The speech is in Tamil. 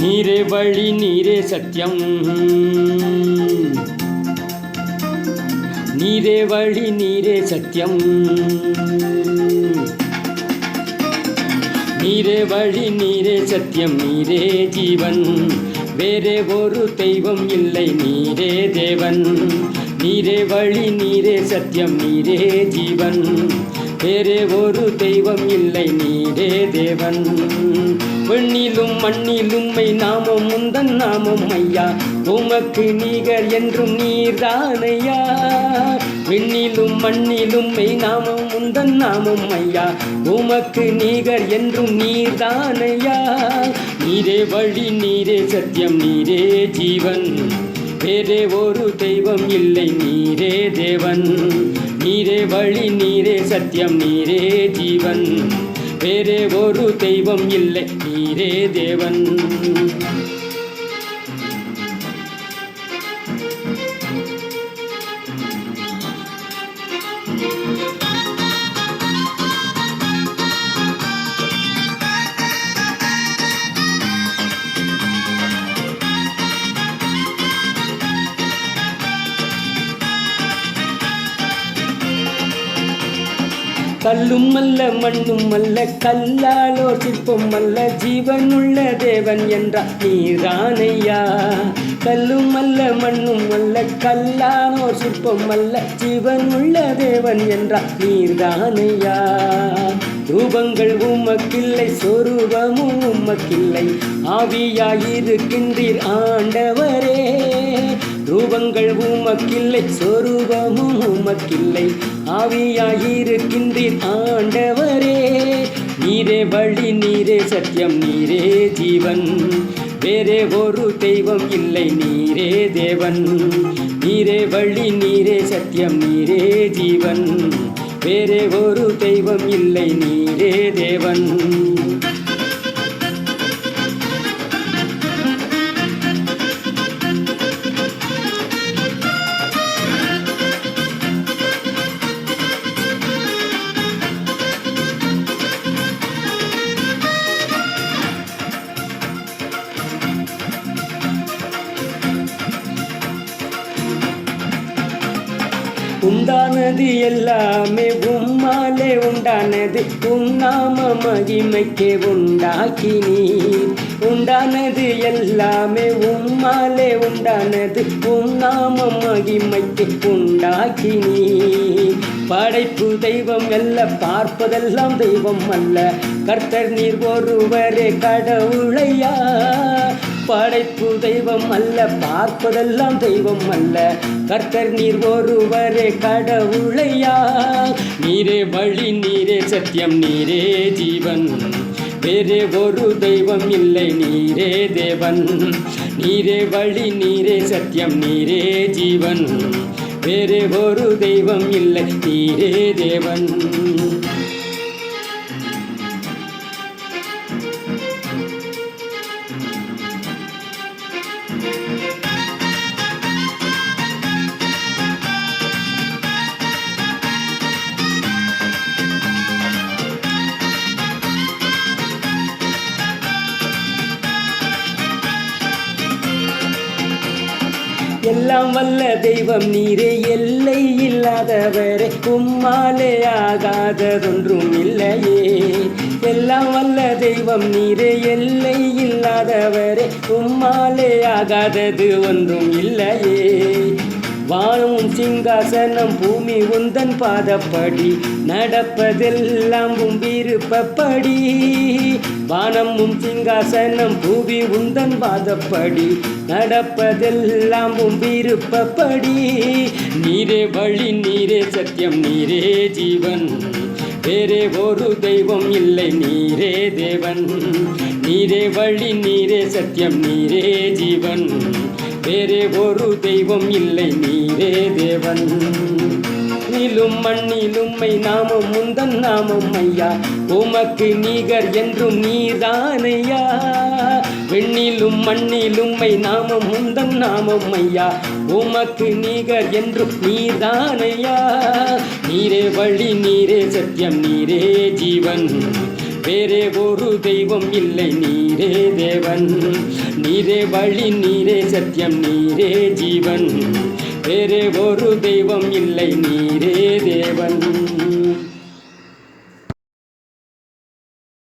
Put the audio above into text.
நீரே வழி நீரே சத்தியம், நீரே வழி நீரே சத்தியம், நீரே வழி நீரே சத்தியம், நீரே ஜீவன், வேறே ஒரு தெய்வம் இல்லை, நீரே தேவன். நீரே வழி நீரே சத்தியம், நீரே ஜீவன், வேறே ஒரு தெய்வம் இல்லை, நீரே தேவன். விண்ணிலும் மண்ணிலும் நாமம் முந்தன் நாமம் ஐயா, உமக்கு நீகர் என்றும் நீர்தானையா. விண்ணிலும் மண்ணிலும் நாமம் முந்தன் நாமம் ஐயா, உமக்கு நீகர் என்றும் நீர்தானையா. நீரே வழி நீரே சத்தியம், நீரே ஜீவன், வேறே ஒரு தெய்வம் இல்லை, நீரே தேவன். நீரே வழி நீரே சத்தியம், நீரே ஜீவன், வேறே ஒரு தெய்வம் இல்லை, நீரே தேவன். கல்லும் அல்ல மண்ணும் அல்ல, கல்லாலோ சிற்பம் அல்ல, ஜீவனுள்ள தேவன் என்றார் நீரானையா. கல்லும் அல்ல மண்ணும் அல்ல, கல்லாலோ சிற்பம் அல்ல, ஜீவனுள்ள தேவன் என்றார் நீர்தானையா. ரூபங்கள் உமக்கில்லை, சொரூபமும் உமக்கில்லை, ஆவியாயிருக்கின்றீர் ஆண்டவரே. ரூபங்கள் உமக்கில்லை, சொரூபமும் உமக்கில்லை, ஆவியாயிருக்கின்றீர் ஆண்டவரே. நீரே வழி நீரே சத்தியம், நீரே ஜீவன், வேறே ஒரு தெய்வம் இல்லை, நீரே தேவன். நீரே வழி நீரே சத்தியம், நீரே ஜீவன், வேறே ஒரு தெய்வம் இல்லை, நீரே தேவன். உண்டானது எல்லாமே உம்மாலே உண்டானது, உன்னாம மகிமைக்கே உண்டாக்கினீர். உண்டானது எல்லாமே உம்மாலே உண்டானது, உன்னாம மகிமைக்கே உண்டாக்கினீர். படைப்பு தெய்வம் அல்ல, பார்ப்பதெல்லாம் தெய்வம் அல்ல, கர்த்தர் நீர் ஒருவரே கடவுளையா. படைப்பு தெய்வம் அல்ல, பார்ப்பதெல்லாம் தெய்வம் அல்ல, கர்த்தர் நீர் ஒருவரே கடவுளையா. நீரே வழி நீரே சத்தியம், நீரே ஜீவன், வேறே ஒரு தெய்வம் இல்லை, நீரே தேவன். நீரே வழி நீரே சத்தியம், நீரே ஜீவன், வேறே ஒரு தெய்வம் இல்லை, நீரே தேவன். எல்லாம் வல்ல தெய்வம் நீரே, எல்லை இல்லாதவரே, உம்மாலே ஆகாததொன்றும் இல்லையே. எல்லாம் வல்ல தெய்வம் நீரே, எல்லை இல்லாதவரே, உம்மாலே ஆகாதது ஒன்றும் இல்லையே. வானும் சிங்காசனம் பூமி உந்தன் பாதப்படி, நடப்பதெல்லாம் உம் விருப்பப்படி. வானமும் சிங்காசனம் பூமி உந்தன் பாதப்படி, நடப்பதெல்லாம் உம் விருப்பப்படி. நீரே வழி நீரே சத்தியம், நீரே ஜீவன், வேறே ஒரு தெய்வம் இல்லை, நீரே தேவன். நீரே வழி நீரே சத்தியம், நீரே ஜீவன், வேறே ஒரு தெய்வம் இல்லை, நீரே தேவன். விண்ணிலும் மண்ணிலும் நாமம் முந்தன் நாமம் ஐயா, உமக்கு நீகர் என்றும் நீதானையா. விண்ணிலும் மண்ணிலும் நாமம் முந்தன் நாமம் ஐயா, உமக்கு நீகர் என்றும் நீதானையா. நீரே வழி நீரே சத்தியம் நீரே ஜீவன், வேறே ஒரு தெய்வம் இல்லை, நீரே தேவன். நீரே வழி, நீரே சத்தியம், நீரே ஜீவன். வேறே ஒரு தெய்வம் இல்லை, நீரே தேவன்.